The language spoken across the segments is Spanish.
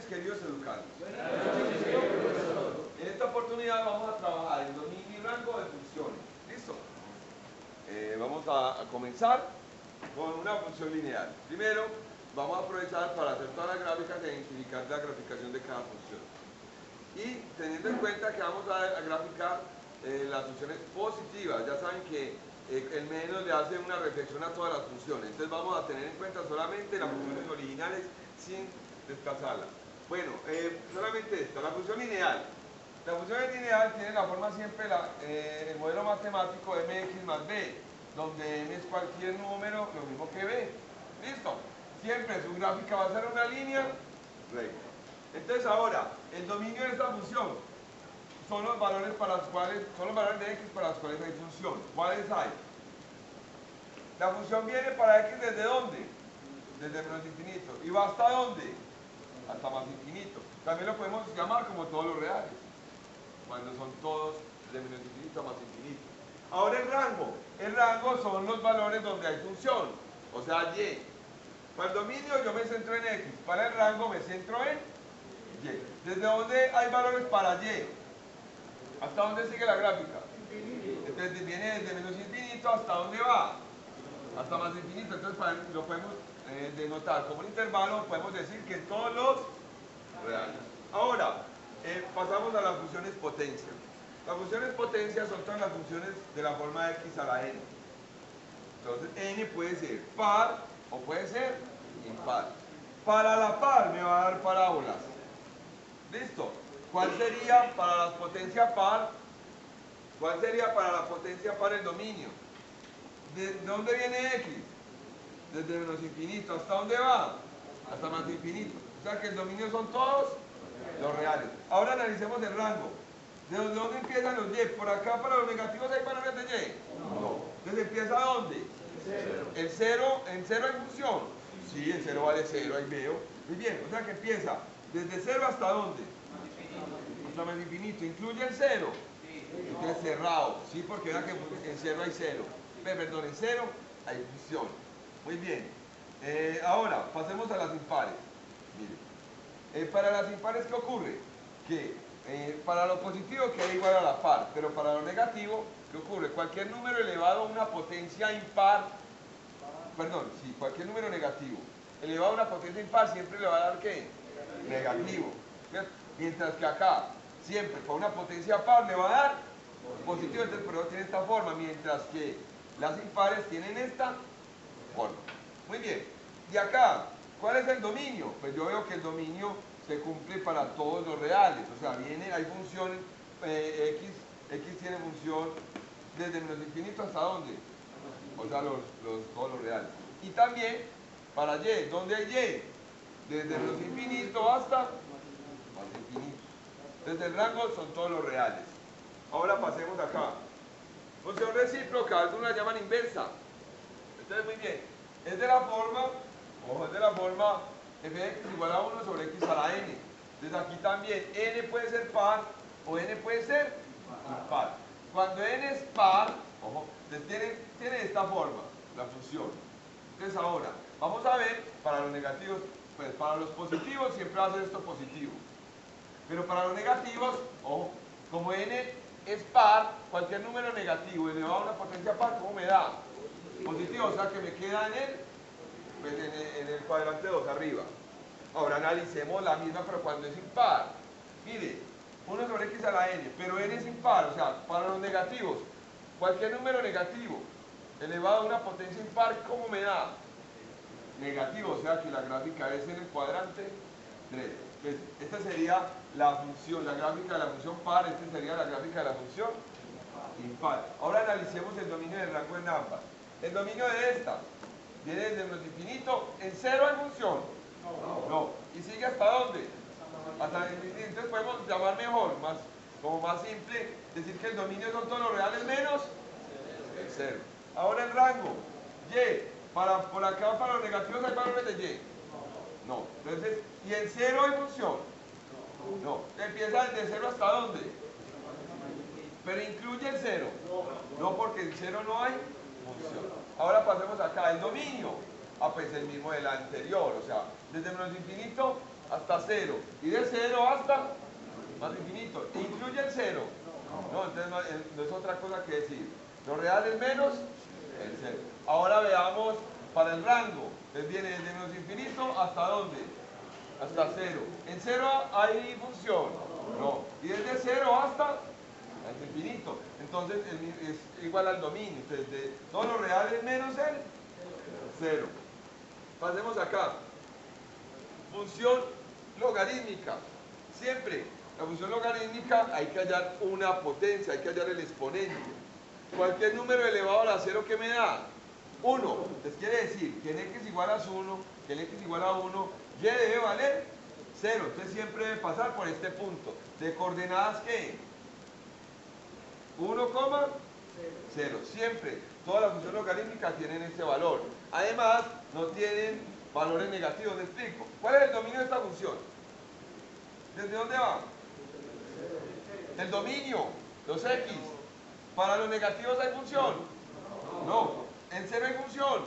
noches, queridos educandos. En esta oportunidad vamos a trabajar el dominio y rango de funciones. ¿Listo? Vamos a comenzar con una función lineal. Primero, vamos a aprovechar para hacer todas las gráficas e identificar la graficación de cada función. Y teniendo en cuenta que vamos a graficar las funciones positivas, ya saben que el menos le hace una reflexión a todas las funciones. Entonces vamos a tener en cuenta solamente las funciones originales sin desplazarlas. Bueno, solamente esta, la función lineal. La función lineal tiene la forma siempre, el modelo matemático mx más b, donde m es cualquier número, lo mismo que b. ¿Listo? Siempre su gráfica va a ser una línea recta. Entonces ahora, el dominio de esta función son los valores para los cuales, son los valores de x para los cuales hay función. ¿Cuáles hay? La función viene para x ¿desde dónde? Desde menos infinito. ¿Y va hasta dónde? Hasta más infinito. También lo podemos llamar como todos los reales, cuando son todos de menos infinito a más infinito. Ahora el rango. El rango son los valores donde hay función, o sea, y. Para el dominio yo me centro en x, para el rango me centro en y. ¿Desde dónde hay valores para y? ¿Hasta dónde sigue la gráfica? Entonces viene desde menos infinito hasta dónde va, hasta más infinito. Entonces lo podemos denotar como un intervalo, podemos decir que todos los reales. Ahora, pasamos a las funciones potencia. Las funciones potencia son todas las funciones de la forma de x a la n. Entonces n puede ser par o puede ser impar. Para la par me va a dar parábolas. ¿Listo? ¿Cuál sería para la potencia par? ¿Cuál sería para la potencia par el dominio? ¿De dónde viene x? Desde menos infinito. ¿Hasta dónde va? Hasta más infinito. O sea que el dominio son todos los reales. Ahora analicemos el rango. ¿De dónde empiezan los y? ¿Por acá para los negativos hay valores de y? No. Entonces empieza ¿dónde? El 0. ¿En 0 hay función? Sí, el 0 vale 0, ahí veo. Muy bien, o sea que empieza desde 0 hasta ¿dónde? Hasta más infinito. ¿Incluye el 0? Entonces cerrado, sí, porque era que en 0 hay 0. Perdón, en 0 hay función. Muy bien. Ahora, pasemos a las impares. Mire, para las impares, ¿qué ocurre? Que para lo positivo queda igual a la par, pero para lo negativo, ¿qué ocurre? Cualquier número elevado a una potencia impar, perdón, sí, cualquier número negativo elevado a una potencia impar siempre le va a dar ¿qué? Negativo. ¿Cierto? Mientras que acá, siempre para una potencia par le va a dar positivo, entonces por eso tiene esta forma, mientras que las impares tienen esta forma. Muy bien. Y acá, ¿cuál es el dominio? Pues yo veo que el dominio se cumple para todos los reales. O sea, hay funciones, x tiene función desde menos infinito hasta ¿dónde? O sea, todos los reales. Y también para y, ¿dónde hay y? Desde menos infinito hasta más infinito. Entonces el rango son todos los reales. Ahora pasemos acá. Función recíproca, algunos la llaman inversa. Entonces muy bien, es de la forma, ojo, es de la forma f de x igual a 1 sobre x a la n. Entonces aquí también n puede ser par o n puede ser impar. Cuando n es par, ojo, entonces tiene esta forma, la función. Entonces ahora, vamos a ver para los negativos, pues para los positivos siempre va a ser esto positivo. Pero para los negativos, ojo, como n es par, cualquier número negativo elevado a una potencia par, ¿cómo me da? Positivo, o sea que me queda en el cuadrante 2 arriba. Ahora analicemos la misma, pero cuando es impar. Mire, 1 sobre x a la n, pero n es impar, o sea, para los negativos, cualquier número negativo elevado a una potencia impar, ¿cómo me da? Negativo, o sea que la gráfica es en el cuadrante 3. Entonces, esta sería la función, la gráfica de la función par, esta sería la gráfica de la función impar. Ahora analicemos el dominio del rango en ambas. El dominio de esta viene desde menos infinito, ¿en 0 hay función? No. ¿Y sigue hasta dónde? Hasta el infinito. Entonces podemos llamar mejor, como más simple, decir que el dominio son todos los reales menos el 0. Ahora el rango, y, por acá para los negativos hay valores de y. No. Entonces, ¿y en 0 hay función? No. ¿Empieza desde 0 hasta dónde? Pero incluye el 0. No, porque en 0 no hay función. Ahora pasemos acá, el dominio. Pues el mismo del anterior, o sea, desde menos infinito hasta 0. Y de 0 hasta más infinito. ¿Incluye el 0? No, entonces no es otra cosa que decir. Lo real es menos el 0. Ahora veamos para el rango. Entonces viene desde menos infinito hasta ¿dónde? Hasta 0. ¿En 0 hay función? No. ¿Y desde 0 hasta infinito? Entonces es igual al dominio. Entonces de todo lo real es menos el 0. Pasemos acá. Función logarítmica. Siempre la función logarítmica hay que hallar una potencia, hay que hallar el exponente. Cualquier número elevado a la 0 que me da 1. Entonces quiere decir que en x igual a 1, que en x igual a 1, y debe valer 0. Entonces siempre debe pasar por este punto. ¿De coordenadas qué? 1, 0. Siempre. Todas las funciones logarítmicas tienen ese valor. Además, no tienen valores negativos. ¿Me explico? ¿Cuál es el dominio de esta función? ¿Desde dónde va? El dominio, los x. ¿Para los negativos hay función? No. ¿En 0 hay función?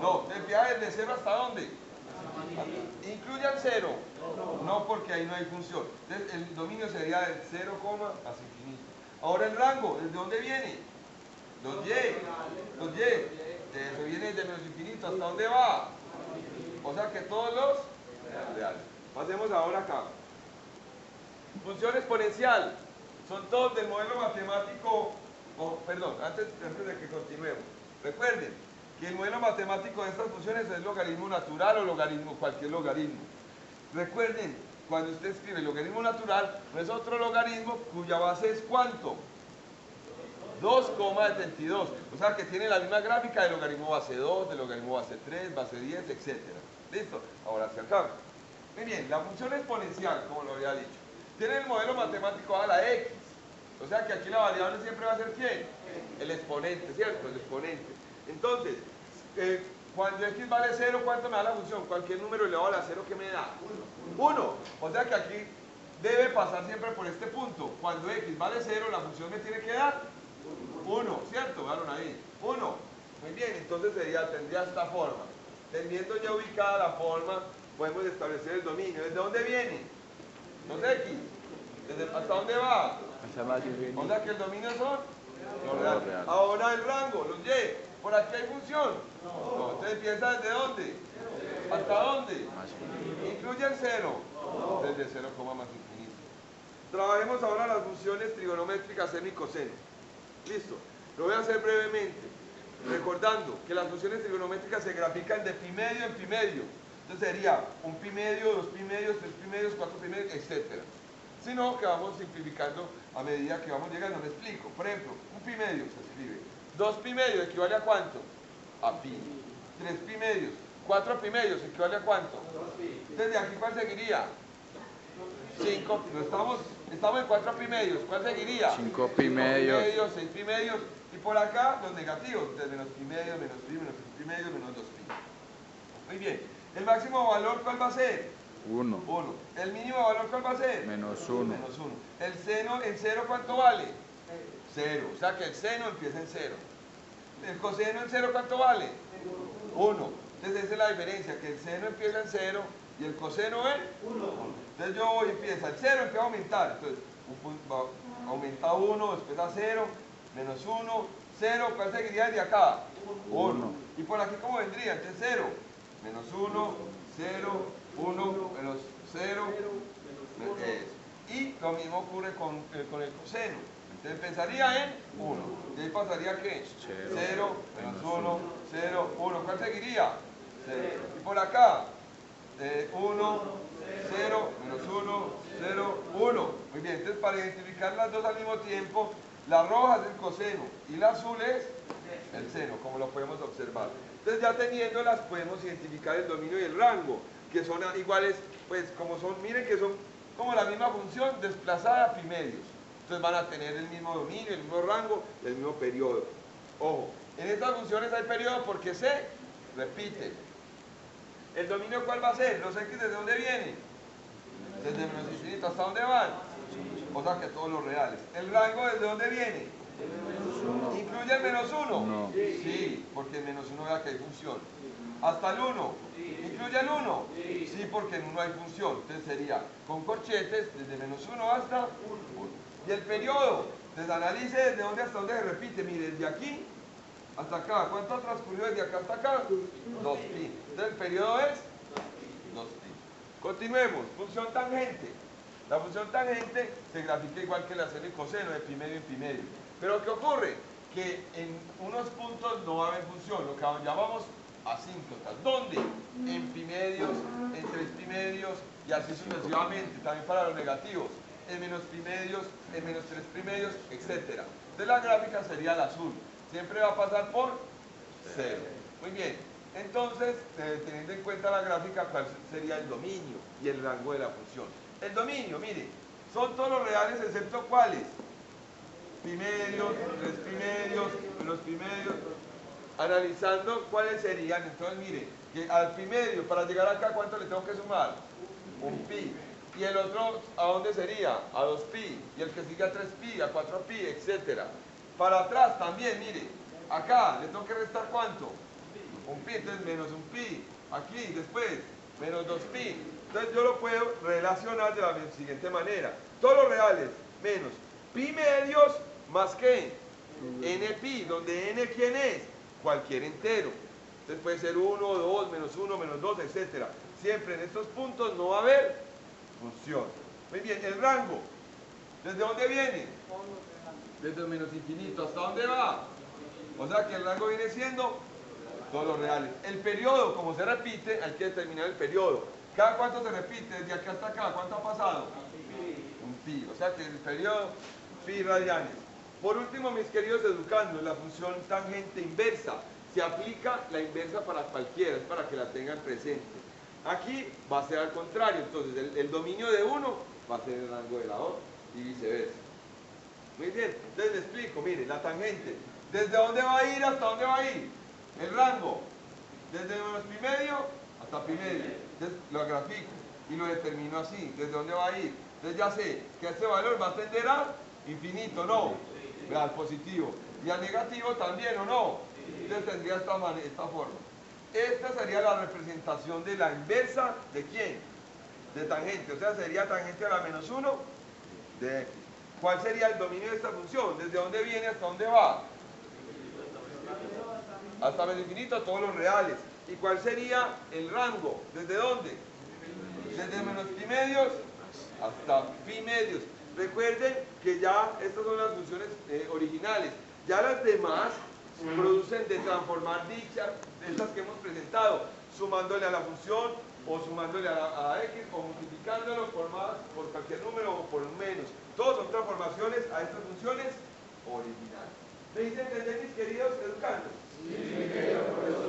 No. ¿Te empieza desde 0 hasta dónde? ¿Incluye el 0? No, porque ahí no hay función. Entonces el dominio sería del 0, hasta infinito. Ahora el rango, ¿desde dónde viene? Los y. Los y. Eso viene desde menos infinito. ¿Hasta dónde va? O sea que todos los reales. Pasemos ahora acá. Función exponencial. Son todos del modelo matemático. Perdón, antes de que continuemos. Recuerden que el modelo matemático de estas funciones es logaritmo natural o logaritmo, cualquier logaritmo. Recuerden, cuando usted escribe logaritmo natural, no es otro logaritmo cuya base es ¿cuánto? 2,72. O sea que tiene la misma gráfica de logaritmo base 2, de logaritmo base 3, base 10, etc. ¿Listo? Ahora hacia acá. Muy bien, la función exponencial, como lo había dicho, tiene el modelo matemático a la x. O sea que aquí la variable siempre va a ser ¿quién? El exponente, ¿cierto? El exponente. Entonces, cuando x vale 0, ¿cuánto me da la función? Cualquier número elevado a la 0 que me da. 1. O sea que aquí debe pasar siempre por este punto. Cuando x vale 0, la función me tiene que dar 1, ¿cierto? ¿Vieron ahí? 1. Muy bien, entonces tendría esta forma. Teniendo ya ubicada la forma, podemos establecer el dominio. ¿Desde dónde viene? Los x. ¿Hasta dónde va? O sea que el dominio son los reales. Ahora el rango, los y. ¿Por aquí hay función? No. Entonces empieza ¿desde dónde? ¿Hasta dónde? ¿Incluye el 0? Desde 0, más infinito. Trabajemos ahora las funciones trigonométricas seno y coseno. Listo. Lo voy a hacer brevemente. Recordando que las funciones trigonométricas se grafican de pi medio en pi medio. Entonces sería un pi medio, 2 pi medios, 3 pi medios, 4 pi medios, etc. Sino que vamos simplificando a medida que vamos llegando. Me explico. Por ejemplo, un pi medio se escribe. 2 pi medios equivale a ¿cuánto? A pi. 3 pi medios. 4 pi medios equivale a ¿cuánto? Entonces de aquí ¿cuál seguiría? 5. No estamos en 4 pi medios. ¿Cuál seguiría? 5 pi medios. 6 pi medios. Y por acá los negativos. Entonces menos pi medio, menos 6 pi medios, menos 2 pi. Muy bien. ¿El máximo valor cuál va a ser? 1. 1. ¿El mínimo valor cuál va a ser? Menos 1. Menos 1. ¿El seno en 0 cuánto vale? 0. O sea que el seno empieza en 0. ¿El coseno en 0 cuánto vale? 1. Entonces esa es la diferencia, que el seno empieza en 0 y el coseno en 1. Entonces yo voy, empieza el 0, empieza a aumentar. Entonces aumenta 1, después a 0, menos 1, 0. ¿Cuál seguiría desde acá? 1. ¿Y por aquí cómo vendría? Entonces 0, menos 1, 0, 1, menos 0. Y lo mismo ocurre con el coseno. Entonces empezaría en 1. ¿Y ahí pasaría qué? 0, menos 1, 0, 1. ¿Cuál seguiría? 0. Y por acá, 1, 0, menos 1, 0, 1. Muy bien, entonces para identificar las dos al mismo tiempo, la roja es el coseno y la azul es el seno, como lo podemos observar. Entonces ya teniéndolas podemos identificar el dominio y el rango, que son iguales, pues como son, miren que son como la misma función desplazada a pi medios. Entonces van a tener el mismo dominio, el mismo rango, el mismo periodo. Ojo, en estas funciones hay periodo porque se repite. ¿El dominio cuál va a ser? ¿Los x desde dónde vienen? Desde menos infinito. ¿Hasta dónde van? O sea que todos los reales. ¿El rango desde dónde viene? ¿Incluye el menos 1? No. Sí, porque el menos 1 vea que hay función. ¿Hasta el 1? ¿Incluye el 1? Sí, porque en 1 hay función. Entonces sería con corchetes desde menos 1 hasta 1. Y el periodo, entonces analice desde dónde hasta dónde se repite. Mire, desde aquí hasta acá. ¿Cuánto ha transcurrido desde acá hasta acá? 2pi. Entonces el periodo es 2pi. Continuemos. Función tangente. La función tangente se grafica igual que la seno y coseno de pi medio en pi medio. Pero ¿qué ocurre? Que en unos puntos no va a haber función, lo que llamamos asíntotas. ¿Dónde? En pi medios, en 3 pi medios y así sucesivamente, también para los negativos, en menos pi medios, en menos 3 pi medios, etc. Entonces la gráfica sería el azul, siempre va a pasar por 0. Muy bien, entonces teniendo en cuenta la gráfica, ¿cuál sería el dominio y el rango de la función? El dominio, mire, son todos los reales excepto ¿cuáles? Pi medios, 3 pi medios, menos pi medios. Analizando cuáles serían, entonces mire, que al pi medio, para llegar acá, ¿cuánto le tengo que sumar? Un pi. Y el otro, ¿a dónde sería? A 2pi. Y el que sigue a 3pi, a 4pi, etc. Para atrás también, mire, acá le tengo que restar ¿cuánto? Un pi, entonces menos un pi. Aquí, después, menos 2pi. Entonces yo lo puedo relacionar de la siguiente manera. Todos los reales, menos pi medios, más que npi, donde n ¿quién es? Cualquier entero. Entonces puede ser 1, 2, menos 2, etc. Siempre en estos puntos no va a haber función. Muy bien, el rango. ¿Desde dónde viene? Desde el menos infinito. ¿Hasta dónde va? O sea que el rango viene siendo todos los reales. El periodo, como se repite, hay que determinar el periodo. ¿Cada cuánto se repite? Desde aquí hasta acá, ¿cuánto ha pasado? Un pi. O sea que el periodo, pi radianes. Por último, mis queridos educandos, la función tangente inversa. Se aplica la inversa para cualquiera, es para que la tengan presente. Aquí va a ser al contrario, entonces el dominio de uno va a ser el rango de la otra y viceversa. Muy bien, entonces le explico, mire, la tangente. ¿Desde dónde va a ir hasta dónde va a ir? El rango. Desde menos pi medio hasta pi medio. Entonces lo grafico y lo determino así. ¿Desde dónde va a ir? Entonces ya sé que este valor va a tender a infinito, ¿no? Al positivo. Y al negativo también, ¿o no? Entonces tendría esta forma. Esta sería la representación de la inversa, ¿de quién? De tangente. O sea, sería tangente a la menos 1 de x. ¿Cuál sería el dominio de esta función? ¿Desde dónde viene hasta dónde va? Hasta menos infinito, todos los reales. ¿Y cuál sería el rango? ¿Desde dónde? Desde menos pi medios hasta pi medios. Recuerden que ya estas son las funciones originales. Ya las demás producen de transformar dichas, de estas que hemos presentado, sumándole a la función o sumándole a x o multiplicándolo por más, por cualquier número o por un menos. Todos son transformaciones a estas funciones originales. ¿Me dicen entender, mis queridos educandos? Sí, querido profesor.